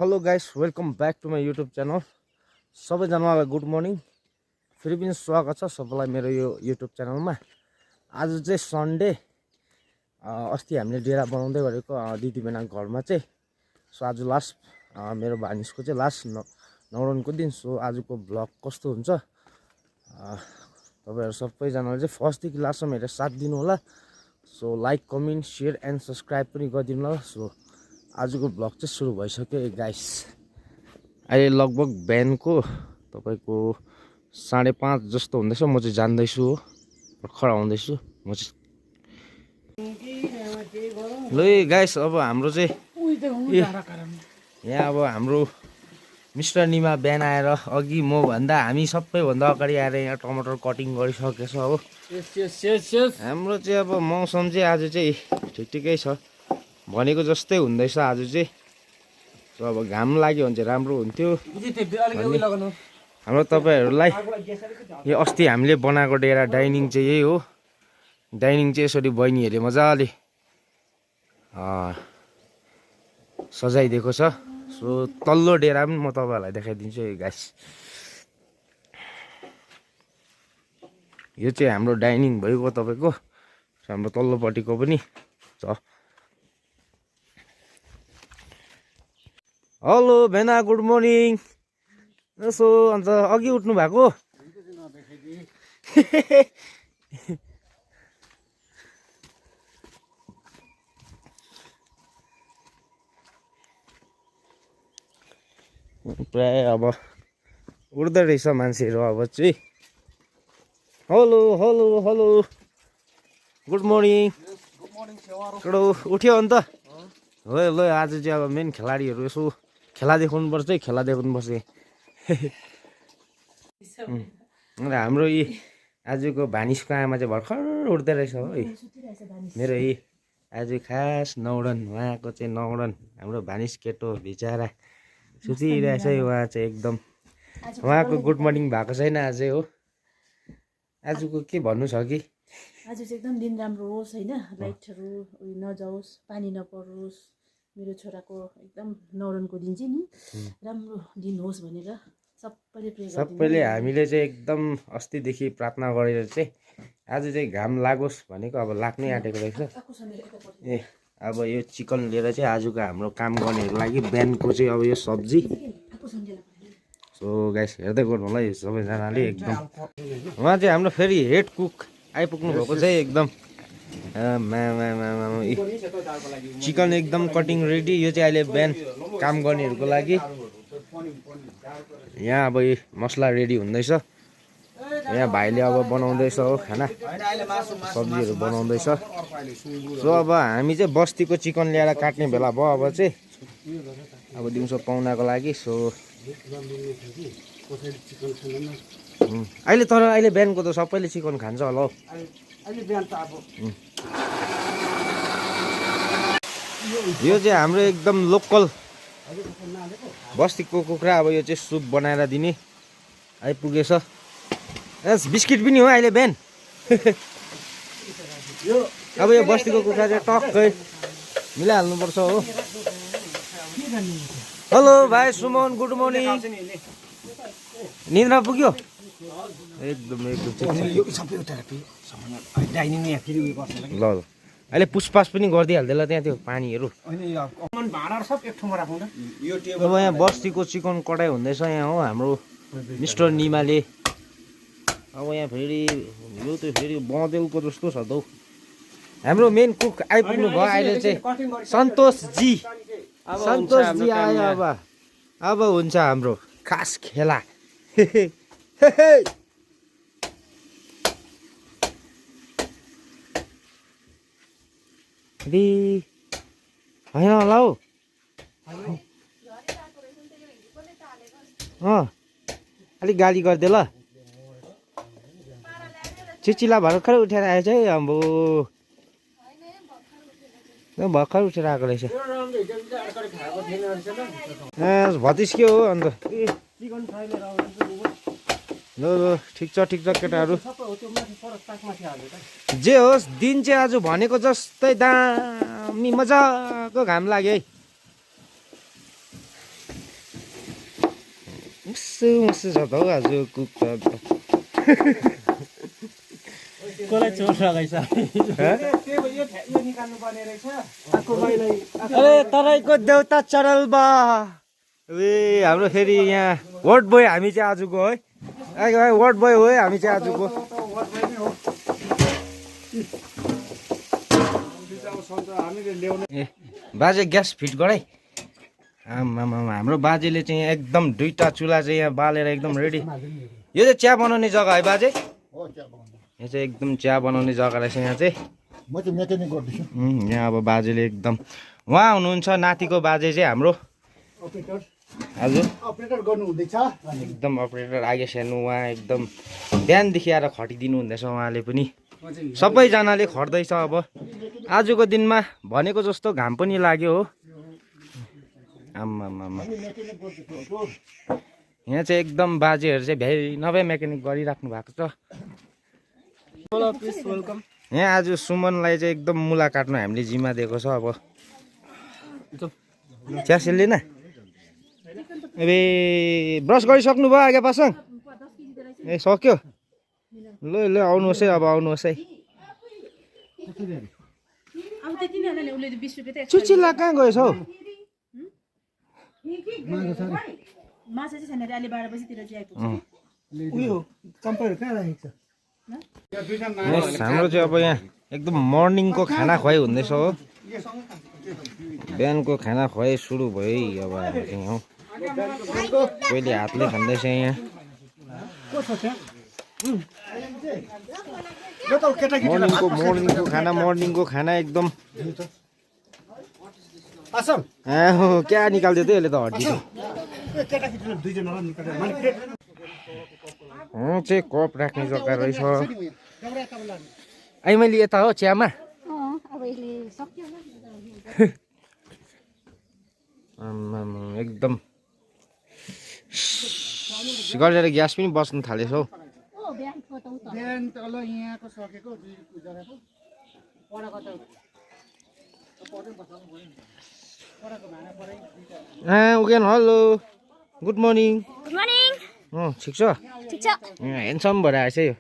Hello guys, welcome back to my YouTube channel. सबैजनालाई good morning. फेरि पनि स्वागत छ सबैलाई मेरो यो युट्युब च्यानलमा। आज चाहिँ सन्डे, अस्ति हामीले डेरा बनाउँदै गरेको दिदीबहिनीको घरमा चाहिँ। सो आज लास्ट मेरो भानिसको चाहिँ लास्ट न्वारानको दिन। सो आजको भ्लग कस्तो हुन्छ तपाईँहरू सबैजनाले चाहिँ फर्स्टदेखि लास्टसम्म हेरेर साथ दिनु होला। So like, comment, share and subscribe पनि गरिदिनु होला। सो आजको ब्लग चाहिँ सुरु भइसक्यो गाइस। अहिले लगभग बिहानको तपाईँको 5:30 जस्तो हुँदैछ। म चाहिँ जान्दैछु हो, भर्खर आउँदैछु म चाहिँ। ल गाइस, अब हाम्रो चाहिँ यहाँ अब हाम्रो मिस्टर निमा बिहान आएर अघि म भन्दा हामी सबैभन्दा अगाडि आएर यहाँ टमाटर कटिङ गरिसकेछ हो। हाम्रो चाहिँ अब मौसम चाहिँ आज चाहिँ ठिकै छ, भनेको जस्तै हुँदैछ आज चाहिँ। अब घाम लाग्यो भने चाहिँ राम्रो हुन्थ्यो। हाम्रो तपाईँहरूलाई यो अस्ति हामीले बनाएको डेरा डाइनिङ चाहिँ यही हो। डाइनिङ चाहिँ यसरी बहिनीहरूले मजाले सजाइदिएको छ। सो तल्लो डेरा पनि म तपाईँहरूलाई देखाइदिन्छु है गाइस। यो चाहिँ हाम्रो डाइनिङ भइगयो तपाईँको। हाम्रो तल्लोपट्टिको पनि छ। हेलो भेना, गुड मर्निङ। यसो अन्त अघि उठ्नु भएको? प्राय अब उठ्दो रहेछ मान्छेहरू अब चाहिँ। Hello hello hello, good morning. केटो उठ्यो अन्त? हो ल, आज चाहिँ अब मेन खेलाडीहरू यसो खेला देखाउनुपर्छ है, खेला देखाउनुपर्छ। हाम्रो यी आजको भानिसको आमा चाहिँ भर्खर उठ्दो रहेछ हो है। मेरो यी आज खास नौरन, उहाँको चाहिँ नौरन, हाम्रो भानिस केटो बिचरा सुतिरहेछ है। उहाँ चाहिँ एकदम, उहाँको गुड मर्निङ भएको छैन आज हो। आजको के भन्नु छ कि आज चाहिँ एकदम दिन राम्रो होस् होइन, लाइटहरू नजाओस्, पानी नपरोस्, मेरो छोराको एकदम न्वारानको दिन चाहिँ नि राम्रो दिन होस् भनेर सबैले हामीले चाहिँ एकदम अस्तिदेखि प्रार्थना गरेर चाहिँ आज चाहिँ घाम लागोस् भनेको। अब लाग्नै आँटेको रहेछ। ए अब यो चिकन लिएर चाहिँ आजको हाम्रो काम गर्नेहरूको लागि बिहानको चाहिँ अब यो सब्जी। सो गाइस, हेर्दै गर्नु होला है सबैजनाले एकदम। उहाँ चाहिँ हाम्रो फेरि हेड कुक आइपुग्नु भएको चाहिँ एकदम। चिकन एकदम कटिङ रेडी। यो चाहिँ अहिले बिहान काम गर्नेहरूको लागि। यहाँ अब यो मसला रेडी हुँदैछ। यहाँ भाइले अब बनाउँदैछ हो खाना, सब्जीहरू बनाउँदैछ। सो अब हामी चाहिँ बस्तीको चिकन ल्याएर काट्ने बेला भयो अब चाहिँ, अब दिउँसो पाहुनाको लागि। सो अहिले तर अहिले बिहानको त सबैले चिकन खान्छ होला हौ। यो चाहिँ हाम्रो एकदम लोकल बस्तीको कुखुरा। अब यो चाहिँ सुप बनाएर दिने आइपुगेछ। बिस्किट पनि हो अहिले बिहान। अब यो बस्तीको कुखुरा चाहिँ टक्कै मिलाइहाल्नुपर्छ हो। हेलो भाइ सुमन, गुड मर्निङ। निन्द्रा पुग्यो एकदम ल ल। अहिले पुसपास पनि गरिदिइहाल्दै ल त्यहाँ त्यो पानीहरू। अब यहाँ बस्तीको चिकन कटाइ हुँदैछ यहाँ हो हाम्रो मिस्टर निमाले। अब यहाँ फेरि यो त फेरि बँदेलको जस्तो छ त हौ। हाम्रो मेन कुक आइपुग्नु भयो अहिले चाहिँ, सन्तोषजी। सन्तोषजी आयो। अब हुन्छ हाम्रो खास खेला। होइन होला हौ। अलिक गाली गरिदियो ल। चिचिला भर्खर उठेर आएछ है। अम्बो भर्खर उठेर आएको रहेछ। भतिस्क्यो हो अन्त। ल ल, ठिक छ केटाहरू। जे होस्, दिन चाहिँ आज भनेको जस्तै दामी मजाको घाम लाग्यो है। मुसु मुसु छ त हौ आज कुक त कसलाई चोट लगाइछ अरे तराईको देउता चरल बा ए हाम्रो फेरि यहाँ वार्ड बोय हामी चाहिँ आजको है वार्ड बोय हो है हामी चाहिँ आजको ए बाजे ग्यास फिट गराइ आमामा हाम्रो बाजेले चाहिँ एकदम दुईटा चुल्हा चाहिँ यहाँ बालेर एकदम रेडी यो चाहिँ चिया बनाउने जग्गा है बाजे यो चाहिँ एकदम चिया बनाउने जग्गा रहेछ यहाँ चाहिँ म चाहिँ मेकेनिक गर्दैछु यहाँ अब बाजेले एकदम उहाँ हुनुहुन्छ नातिको बाजे चाहिँ हाम्रो अपरेटर हजुर अपरेटर गर्नु हुँदैछ एकदम अपरेटर आगे स्यानु उहाँ एकदम बिहानदेखि आएर खटिदिनु हुँदैछ उहाँले पनि सबैजनाले खट्दैछ अब आजको दिनमा भनेको जस्तो घाम पनि लाग्यो हो आम्मामा यहाँ चाहिँ एकदम बाजेहरू चाहिँ भ्याइ नभए मेकेनिक गरिराख्नु भएको छ यहाँ आज सुमनलाई चाहिँ एकदम मुला काट्नु हामीले जिम्मा दिएको छ अब चिया सेल्दैन ए ब्रस गरिसक्नु भयो आगे पासङ ए सक्यो ल ल आउनुहोस् है अब आउनुहोस् है चुचिला कहाँ गएछ हौ माछा चाहिँ छैन रे अहिले 12 बजीतिर चाहिँ आइपुग्छ उयो चम्पाहरू कहाँ राखेको छ हाम्रो चाहिँ अब यहाँ एकदम मर्निङको खाना खुवाइ हुँदैछ हो बिहानको खाना खुवाइ सुरु भयो है अब हाम्रो चाहिँ हो पहिले हातले खाँदैछ यहाँ मर्निङको खाना एकदम हो क्या निकाल्दियो त यसले त हड्डी चाहिँ कप राख्ने जग्गा रहेछ अहिले मैले यता हो चियामा एकदम गरेर ग्यास पनि बस्नु थालेछ हौ बिहान तल यहाँको सकेको Ugyen hello good morning good morning ठिक छ ठिक छ ह्यान्डसम भएर आएछ यो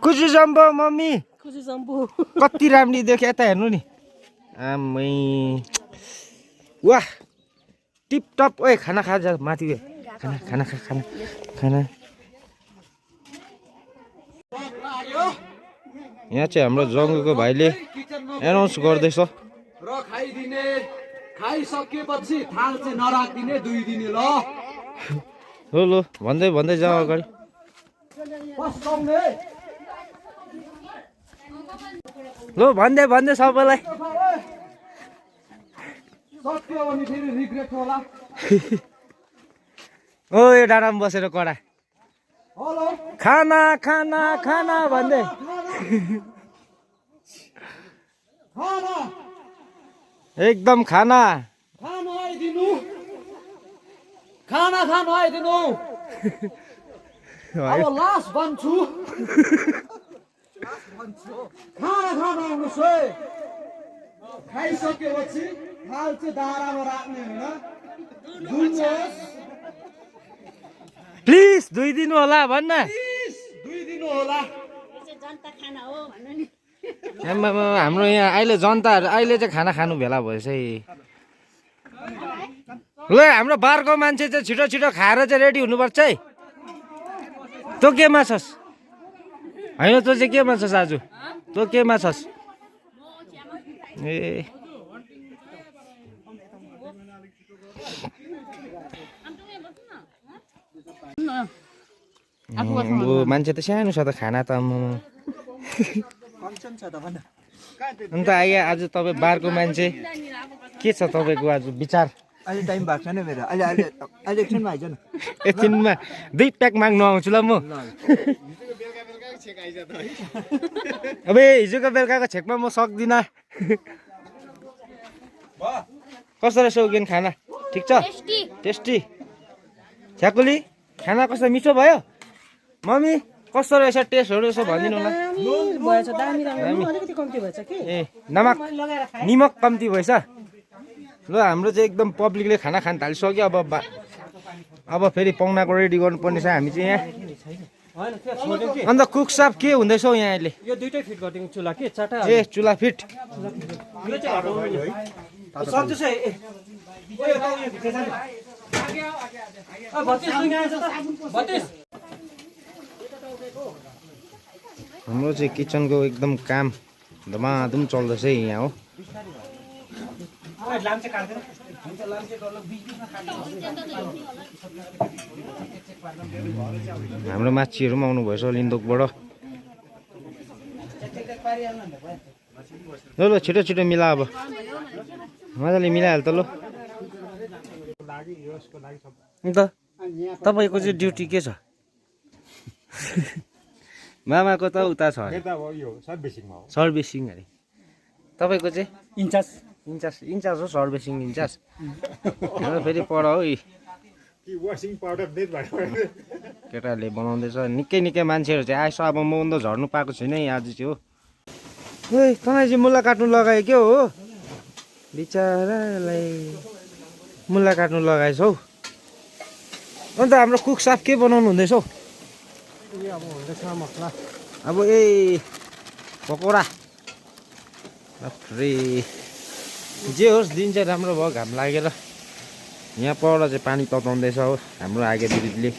खुसी जम्बो मम्मी खुसी सम्पु कति राम्री देख्यो यता हेर्नु नि आमै वाह टिप टप ओए खाना खा जा माथि खाना खाना खा खाना खाना यहाँ चाहिँ हाम्रो जङ्गुको भाइले एनाउन्स गर्दैछ र खाइदिने खाइसकेपछि थाल चाहिँ नराखिदिने 2 दिने ल ल भन्दै भन्दै जाऊ अगाडि ल भन्दै भन्दै सबैलाई सक्यो भने फेरि रिग्रेट होला ओ यो डाँडामा बसेर कडा हेलो खाना खाना खाना भन्दै खाना एकदम खाना खाना आइदिनु खाना खानु आइदिनु अब लास्ट भन्छु खाना खानु आउनुहोस् है खाइसकेपछि थाल चाहिँ दारामा राख्ने होइन धुनुहोस् प्लिज 2 दिनु होला भन्न 2 दिनु होला आम्मामा, हाम्रो यहाँ अहिले जनताहरू अहिले चाहिँ खाना खानु भेला भएछ है ल हाम्रो बारको मान्छे चाहिँ छिटो छिटो खाएर चाहिँ रेडी हुनुपर्छ है तँ केमा छस् होइन तँ चाहिँ केमा छस् आज तँ केमा छस् ए मान्छे त सानो छ त खाना त अन्त आइया आज तपाईँ बारको मान्छे के छ तपाईँको आज विचार अहिले टाइम भएको छैन मेरो अहिले अहिले अहिले एकछिनमा आइज न एकछिनमा 2 प्याक माग्नु आउँछु ल म अब हिजोको बेलुकाको छेकमा म सक्दिनँ कस्तो रहेछ उगेन खाना ठिक छ टेस्टी छ्याकुली खाना कस्तो मिठो भयो मम्मी कस्तो रहेछ टेस्टहरू यसो भनिदिनु न भएछ दामी दामी अलिकति कम्ती भएछ कि ए नमक निमक कम्ती भएछ ल हाम्रो चाहिँ एकदम पब्लिकले खाना खान थालिसक्यो अब फेरि पाहुनाको रेडी गर्नुपर्ने छ हामी चाहिँ यहाँ अन्त कुक साफ के हुँदैछ हौ यहाँ अहिले यो दुईटै फिट गरिदिनु चुला के चारटा ए चुला फिट यो चाहिँ हटाउनु नि है सक्दैछ ए ओए यता उयो भित्र जानु आ 32 दुई आएछ त 32 हाम्रो चाहिँ किचनको एकदम काम धमाधुम चल्दैछ है यहाँ हो लाम्चे काट्दैन हुन्छ लाम्चे गर्न बिचमा हाम्रो माछीहरू पनि आउनु भएछ लिन्दोकबाट ल ल छिटो छिटो मिला अब मजाले मिलाइहाल त ल अन्त तपाईँको चाहिँ ड्युटी के छ मामाको त उता छ सर्भिसिङ अरे तपाईँको चाहिँ इन्चार्ज हो सर्भिसिङ इन्चार्ज फेरि पढ हौ केटाहरूले बनाउँदैछ निकै मान्छेहरू चाहिँ आएछ अब म त झर्नु पाएको छुइनँ है आज चाहिँ हो ए तँलाई चाहिँ मुला काट्नु लगायो के हो बिचरालाई मुला काट्नु लगाएछ हौ अन्त हाम्रो कुक साफ के बनाउनु हुँदैछ हौ अब ए पकौडा बाफ्रे जे होस् दिन चाहिँ राम्रो भयो घाम लागेर यहाँ पर चाहिँ पानी तताउँदैछ हो हाम्रो आगे दिदीले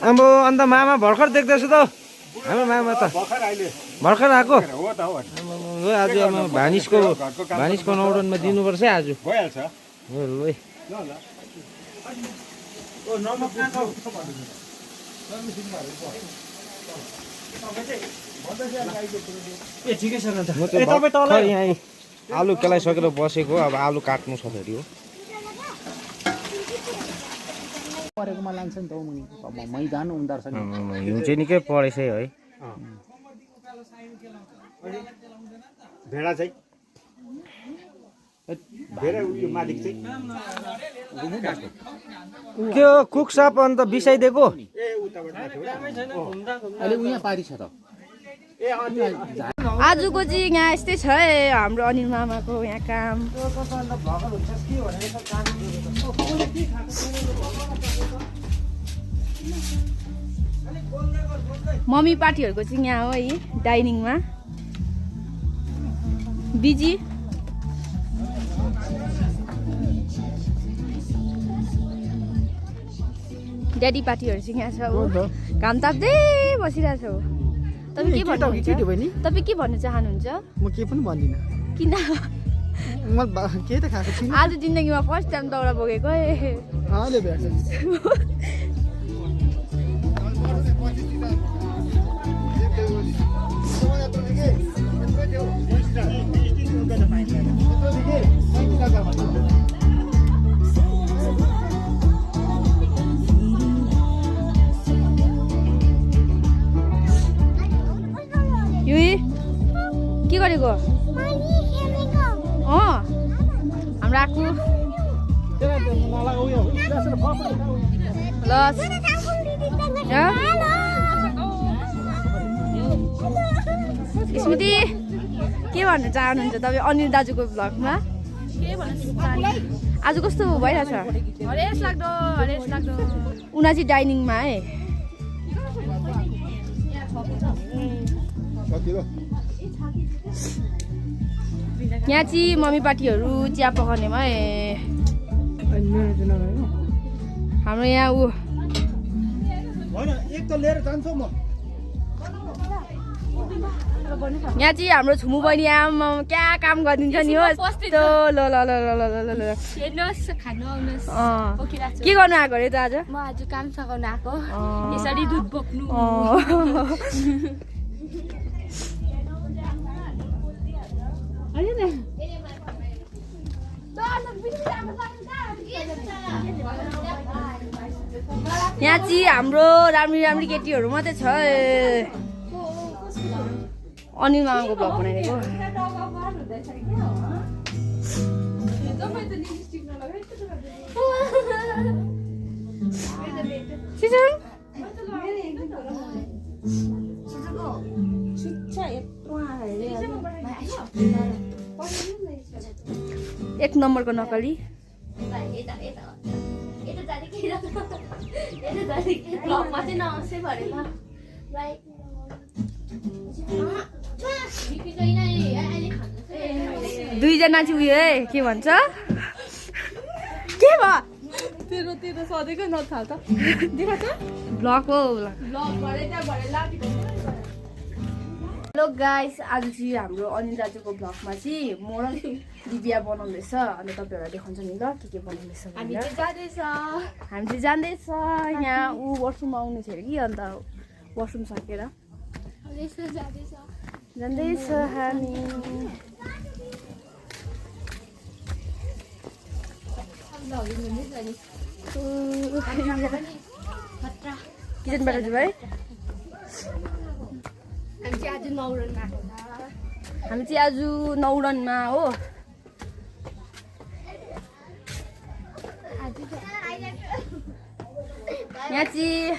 अब अन्त मामा भर्खर देख्दैछु त हाम्रो मामा त भर्खर आएको आज भानिसको नौरनमा दिनुपर्छ है आज ल ए ठिकै छ न त म चाहिँ भर्खर यहाँ आलु केलाइसकेर बसेको अब आलु काट्नु छ फेरि हो परेकोमा लान्छ नि त मैदान उनीहरू छ नि हिउँ चाहिँ निकै परेछ है भेडा चाहिँ मालिक चाहिँ के हो कुक साप अन्त बिसाइदिएको अहिले उहाँ पारी छ त आजको चाहिँ यहाँ यस्तै छ है हाम्रो अनिल मामाको यहाँ काम मम्मी पार्टीहरूको चाहिँ यहाँ हो है डाइनिङमा बिजी ड्याडी पार्टीहरू चाहिँ यहाँ छ हो घाम ताप्दै बसिरहेको छ हो तपाईँ के भन्नुहुन्छ तपाईँ के भन्नु चाहनुहुन्छ म के पनि भन्दिनँ किन म के त खाएको छु आज जिन्दगीमा फर्स्ट टाइम दाउरा बोकेको है अहिले भेट्छ के गरेको हाम्रो आएको ल स्मृति के भन्न चाहनुहुन्छ तपाईँ अनिल दाजुको भ्लगमा आज कस्तो भइरहेछ उना चाहिँ डाइनिङमा है यहाँ चाहिँ मम्मी पार्टीहरू चिया पकाउनेमा है हाम्रो यहाँ ऊ एक त लिएर जान्छु म यहाँ चाहिँ हाम्रो छुमु बहिनी आमा क्या काम गरिदिन्छ नि हो यस्तो ल ल ल ल ल ल ल हेर्नुहोस् खानु आउनुहोस् के गर्नु आएको अरे त आज म आज काम सघाउन आएको यसरी दुध बोक्नु यहाँ चाहिँ हाम्रो राम्री केटीहरू मात्रै छ अनिल मामाको भ्लग बनाइदिएको सिजन एक नम्बरको नकली दुईजना चाहिँ उयो है के भन्छ के भयो तेरो तेरो सधैँको नथाल त देखाउँछ ब्लग हो हेलो गाइस आज चाहिँ हाम्रो अनिल दाजुको ब्लगमा चाहिँ म र दिव्या बनाउँदैछ अनि तपाईँहरूलाई देखाउँछ नि ल के बनाउँदैछ हामी चाहिँ जाँदैछ यहाँ ऊ वासरुम आउनु थियो अरे कि अन्त वासरुम सकेर जाँदैछ हामी किचनबाट चाहिँ भाइ हामी चाहिँ आज नौरनमा हो यहाँ चाहिँ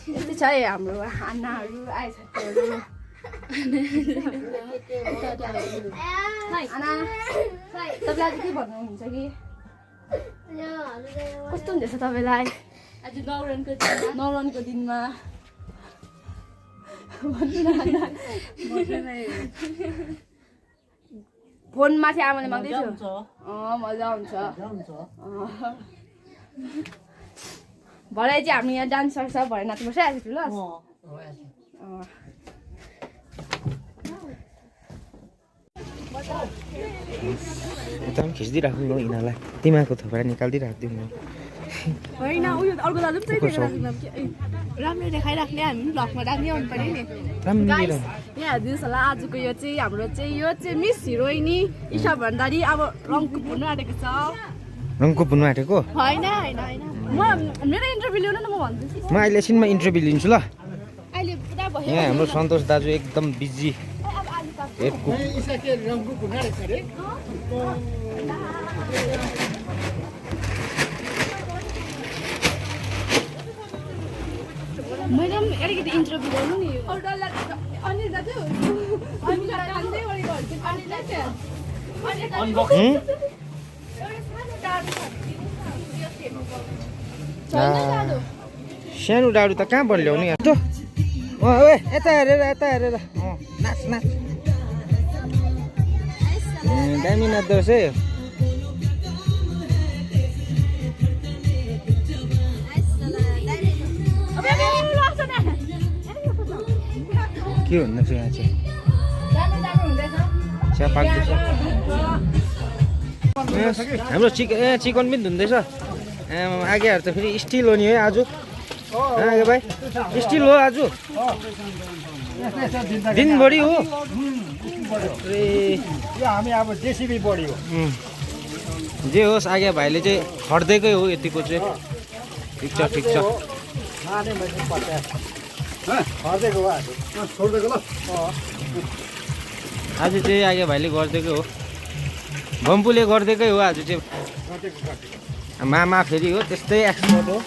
यस्तै छ है हाम्रो आनाहरू आइसाथीहरू आना तपाईँले आज के भन्नुहुन्छ कि कस्तो हुँदैछ तपाईँलाई आज नौरनको दिनमा फोन माथि आमाले माग्दैथ्यो मजा हुन्छ भरे चाहिँ हामी यहाँ डान्स सक्छ भरे नाच्नुपर्छ आज ठुलो यता पनि खिचिदिइराख्नु न यिनीहरूलाई दिमागको थोपडा निकालिदिइराखिदिउँ न होइन उयो अर्को दाजु पनि राम्रै देखाइराख्ने हामी ब्लगमा राम्रै आउनु पर्यो नि यहाँ हेरिदिनुहोस् होला आजको यो चाहिँ हाम्रो चाहिँ मिस हिरोइनी ईशा भण्डारी अब रङको भुन्नु आँटेको छ रङको भुन्नु आँटेको होइन म मेरो इन्टरभ्यू लिनु न म भन्दैछु म अहिले एकछिनमा इन्टरभ्यू लिन्छु ल अहिले पुरा भयो यहाँ हाम्रो सन्तोष दाजु एकदम बिजी हेडको मैले पनि अलिकति इन्टरभ्यू गर्नु नि अनिल दाजु सानो डाडु त कहाँबाट ल्याउने यस्तो यता हेरेर नाच दामी नाच्दो रहेछ है के हुँदैछ यहाँ चाहिँ चिया पाक्दैछ हाम्रो चिकन पनि धुँदैछ आगेहरू त फेरि स्टिल हो नि है आज आगे भाइ स्टिल हो आज दिनभरि हो हामी अब जेसिबी बढी हो जे होस् आगे भाइले चाहिँ खर्दैकै हो यतिको चाहिँ ठिक छ आज चाहिँ आगे भाइले गरिदिएकै हो बम्पुले गरिदिएकै हो आज चाहिँ मामा फेरि हो त्यस्तै एक्सपर्ट हो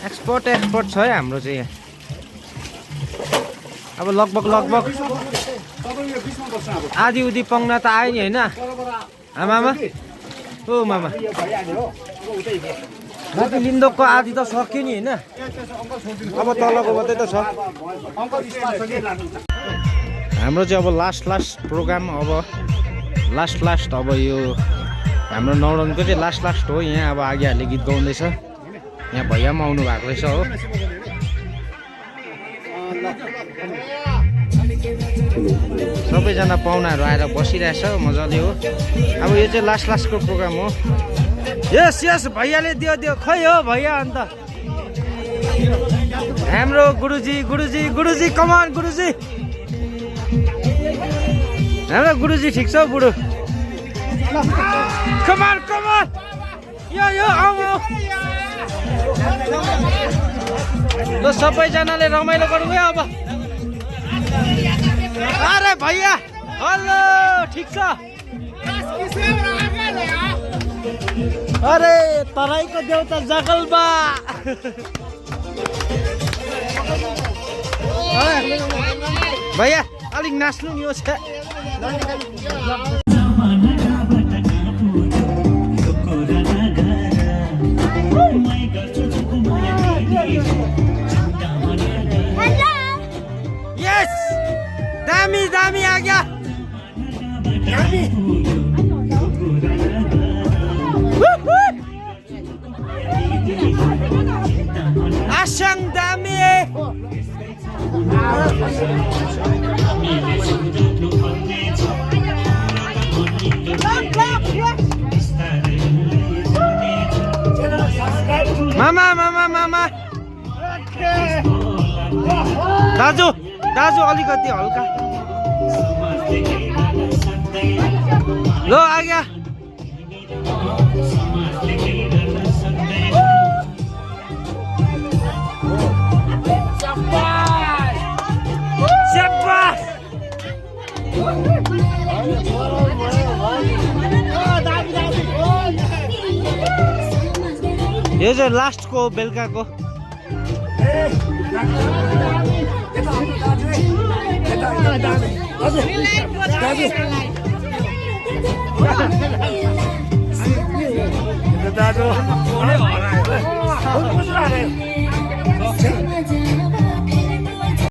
एक्सपर्ट छ है हाम्रो चाहिँ यहाँ अब लगभग आधी उधी पाउना त आयो नि होइन मामा ओ मामा लिन्दोकको आधी त सक्यो नि होइन अब तलको मात्रै त छ हाम्रो चाहिँ अब लास्ट प्रोग्राम अब लास्ट अब यो हाम्रो नौरनको चाहिँ लास्ट हो यहाँ अब आगेहरूले गीत गाउँदैछ यहाँ भैया पनि आउनु भएको रहेछ हो सबैजना पाहुनाहरू आएर बसिरहेछ मजाले हो अब यो चाहिँ लास्टको प्रोग्राम हो यस भैयाले दियो खै हो भैया अन्त हाम्रो गुरुजी कमान गुरुजी हाम्रो गुरुजी ठिक छ बुढो कमान यो आऊ ल सबैजनाले रमाइलो गरौँ है अब अरे भैया हेलो ठिक छ अरे तराईको देउता जगलबा भैया अलिक नाच्नु नि यो छ यस दामी दामी आ गया आसङ दामी मामा मामा मामा दाजु दाजु अलिकति हल्का लो आ गया यो चाहिँ लास्टको बेलुकाको